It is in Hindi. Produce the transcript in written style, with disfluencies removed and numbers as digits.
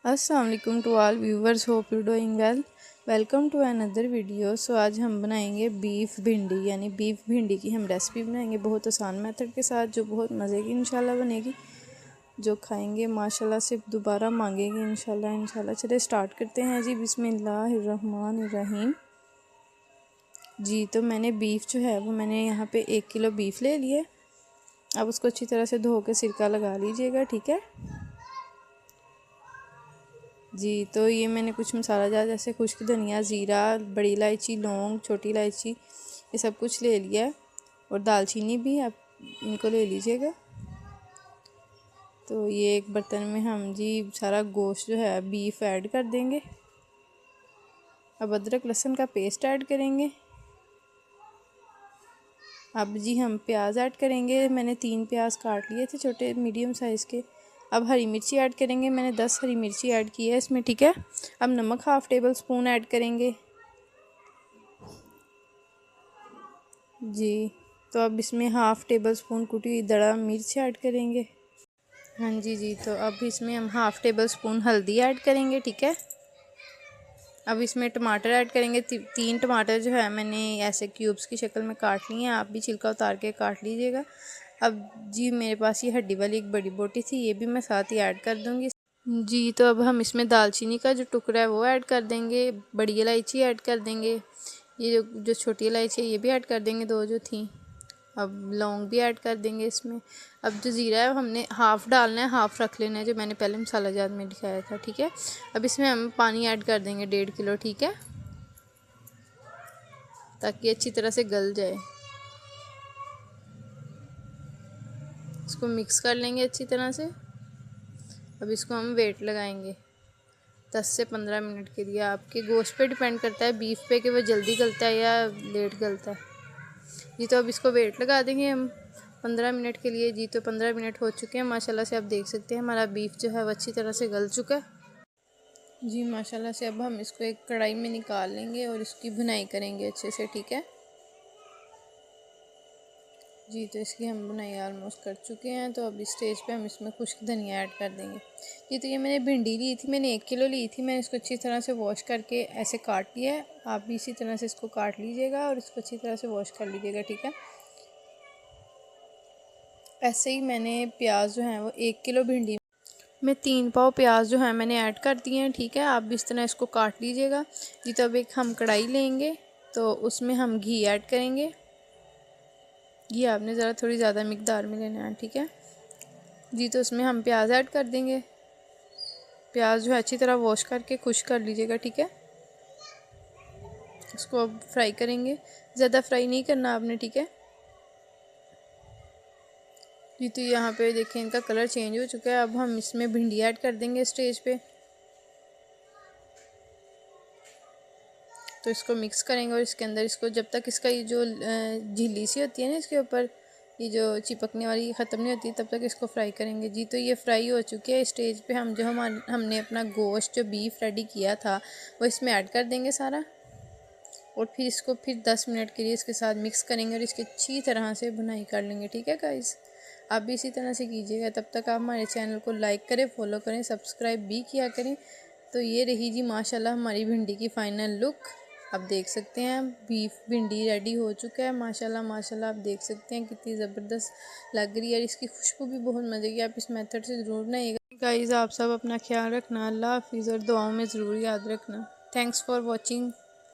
अस्सलाम वालेकुम to all viewers, hope you doing well. Welcome to another video. So आज हम बनाएंगे बीफ भिंडी, यानी बीफ भिंडी की हम रेसिपी बनाएंगे बहुत आसान मेथड के साथ, जो बहुत मज़े की इंशाल्लाह बनेगी। जो खाएंगे माशाल्लाह से दोबारा मांगेंगे इंशाल्लाह। चलिए स्टार्ट करते हैं जी। बिस्मिल्लाहिर्रहमानिर्रहीम। जी तो मैंने बीफ जो है वो मैंने यहाँ पे 1 किलो बीफ ले लिए। अब उसको अच्छी तरह से धो के सिरका लगा लीजिएगा, ठीक है जी। तो ये मैंने कुछ मसाला जार जैसे खुश्क धनिया, ज़ीरा, बड़ी इलायची, लौंग, छोटी इलायची, ये सब कुछ ले लिया है। और दालचीनी भी आप इनको ले लीजिएगा। तो ये एक बर्तन में हम जी सारा गोश्त जो है बीफ ऐड कर देंगे। अब अदरक लहसुन का पेस्ट ऐड करेंगे। अब जी हम प्याज ऐड करेंगे। मैंने 3 प्याज काट लिए थे छोटे मीडियम साइज़ के। अब हरी मिर्ची ऐड करेंगे। मैंने 10 हरी मिर्ची ऐड की है इसमें, ठीक है। अब नमक हाफ़ टेबल स्पून ऐड करेंगे जी। तो अब इसमें हाफ़ टेबल स्पून कुटी हुई दड़ा मिर्च ऐड करेंगे। हाँ जी। तो अब इसमें हम हाफ़ टेबल स्पून हल्दी ऐड करेंगे, ठीक है। अब इसमें टमाटर ऐड करेंगे। 3 टमाटर जो है मैंने ऐसे क्यूब्स की शक्ल में काट लिए हैं, आप भी छिलका उतार के काट लीजिएगा। अब जी मेरे पास ये हड्डी वाली एक बड़ी बोटी थी, ये भी मैं साथ ही ऐड कर दूँगी जी। तो अब हम इसमें दालचीनी का जो टुकड़ा है वो ऐड कर देंगे, बड़ी इलायची ऐड कर देंगे, ये जो छोटी इलायची है ये भी ऐड कर देंगे, 2 जो थी। अब लौंग भी ऐड कर देंगे इसमें। अब जो ज़ीरा है हमने हाफ़ डालना है, हाफ़ रख लेना है, जो मैंने पहले मसाला जार में दिखाया था, ठीक है। अब इसमें हम पानी ऐड कर देंगे 1.5 किलो, ठीक है, ताकि अच्छी तरह से गल जाए। इसको मिक्स कर लेंगे अच्छी तरह से। अब इसको हम वेट लगाएंगे 10 से 15 मिनट के लिए। आपके गोश्त पे डिपेंड करता है, बीफ पे, कि वो जल्दी गलता है या लेट गलता है जी। तो अब इसको वेट लगा देंगे हम 15 मिनट के लिए जी। तो 15 मिनट हो चुके हैं माशाल्लाह से। आप देख सकते हैं हमारा बीफ जो है वो अच्छी तरह से गल चुका है जी माशाल्लाह से। अब हम इसको एक कढ़ाई में निकाल लेंगे और इसकी भुनाई करेंगे अच्छे से, ठीक है जी। तो इसकी हम बुनाई ऑलमोस्ट कर चुके हैं। तो अब इस स्टेज पे हम इसमें खुश्क धनिया ऐड कर देंगे जी। तो ये मैंने भिंडी ली थी, मैंने 1 किलो ली थी। मैंने इसको अच्छी तरह से वॉश करके ऐसे काट लिया है। आप भी इसी तरह से इसको काट लीजिएगा और इसको अच्छी तरह से वॉश कर लीजिएगा, ठीक है। ऐसे ही मैंने प्याज जो है वो 1 किलो भिंडी में 3 पाव प्याज जो है मैंने ऐड कर दिए हैं, ठीक है। आप भी इस तरह इसको काट लीजिएगा जी। तो अब एक हम कढ़ाई लेंगे, तो उसमें हम घी ऐड करेंगे। घी आपने ज़रा थोड़ी ज़्यादा मिकदार में लेना है, ठीक है जी। तो उसमें हम प्याज ऐड कर देंगे। प्याज जो है अच्छी तरह वॉश करके खुश कर लीजिएगा, ठीक है। इसको अब फ्राई करेंगे, ज़्यादा फ्राई नहीं करना आपने, ठीक है जी। तो यहाँ पे देखें इनका कलर चेंज हो चुका है। अब हम इसमें भिंडी ऐड कर देंगे स्टेज पे। तो इसको मिक्स करेंगे और इसके अंदर इसको जब तक इसका ये जो झिल्ली सी होती है ना इसके ऊपर, ये जो चिपकने वाली ख़त्म नहीं होती, तब तक इसको फ्राई करेंगे जी। तो ये फ्राई हो चुकी है। स्टेज पे हम जो हमने अपना गोश्त जो बीफ रेडी किया था वो इसमें ऐड कर देंगे सारा। और फिर इसको 10 मिनट के लिए इसके साथ मिक्स करेंगे और इसकी अच्छी तरह से भुनाई कर लेंगे, ठीक है गाइस। आप भी इसी तरह से कीजिएगा। तब तक आप हमारे चैनल को लाइक करें, फॉलो करें, सब्सक्राइब भी किया करें। तो ये रही जी माशाल्लाह हमारी भिंडी की फ़ाइनल लुक। आप देख सकते हैं बीफ भिंडी रेडी हो चुका है माशाल्लाह। आप देख सकते हैं कितनी ज़बरदस्त लग रही है। इसकी खुशबू भी बहुत मज़े की। आप इस मेथड से ज़रूर बनाइएगा गाइस। आप सब अपना ख्याल रखना। अल्लाह हाफिज़ और दुआओं में ज़रूर याद रखना। Thanks for watching.